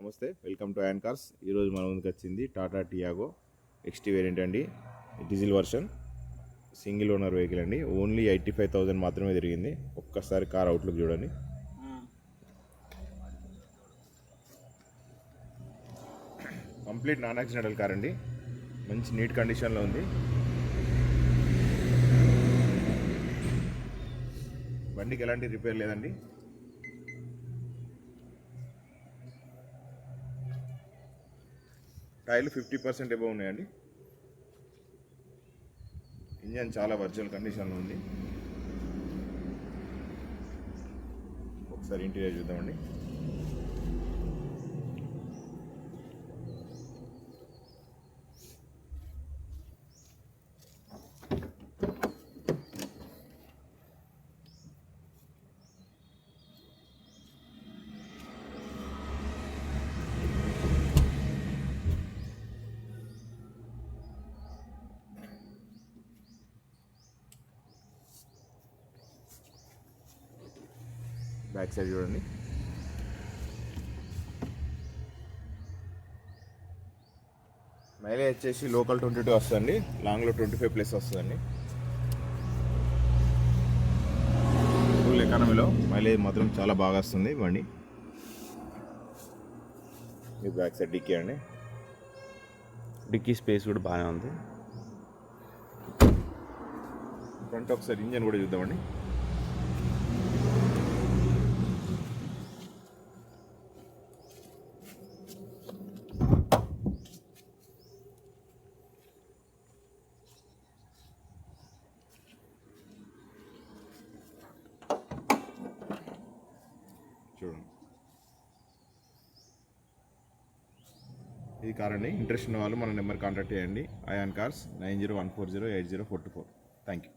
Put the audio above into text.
నమస్తే, welcome to ion cars. ఈరోజు మన ముందుకు వచ్చింది టాటా టియాగో ఎక్స్టీ వేరియంట్ అండి. Diesel version, single owner vehicle అండి. ఓన్లీ 85,000 మాత్రమే తిరిగింది. ఒక్కసారి కార్ అవుట్లుక్ చూడండి. కంప్లీట్ నాన్ యాక్సిడెంటల్ కార్ అండి. మంచి నీట్ కండిషన్లో ఉంది. బండికి ఎలాంటి రిపేర్ లేదండి. టైర్లు 50% ఎబో ఉన్నాయండి. ఇంజన్ చాలా వర్చువల్ కండిషన్లో ఉంది. ఒకసారి ఇంటీరియర్ చూద్దామండి. బ్యాక్ సైడ్ చూడండి. మైలేజ్ వచ్చేసి లోకల్ 22 వస్తుందండి. లాంగ్లో 25+ వస్తుందండి. ఫుల్ ఎకానమీలో మైలేజ్ మాత్రం చాలా బాగా వస్తుంది బండి. మీ బ్యాక్ సైడ్ డిక్కీ అండి. డిక్కీ స్పేస్ కూడా బాగానే ఉంది. ఫ్రంట్ ఒకసారి ఇంజన్ కూడా చూద్దామండి. చూడండి, ఈ కార్ అండి. ఇంట్రెస్ట్ ఉన్న వాళ్ళు మన నెంబర్ కాంటాక్ట్ చేయండి. అయాన్ కార్స్ 9014080424. Thank you.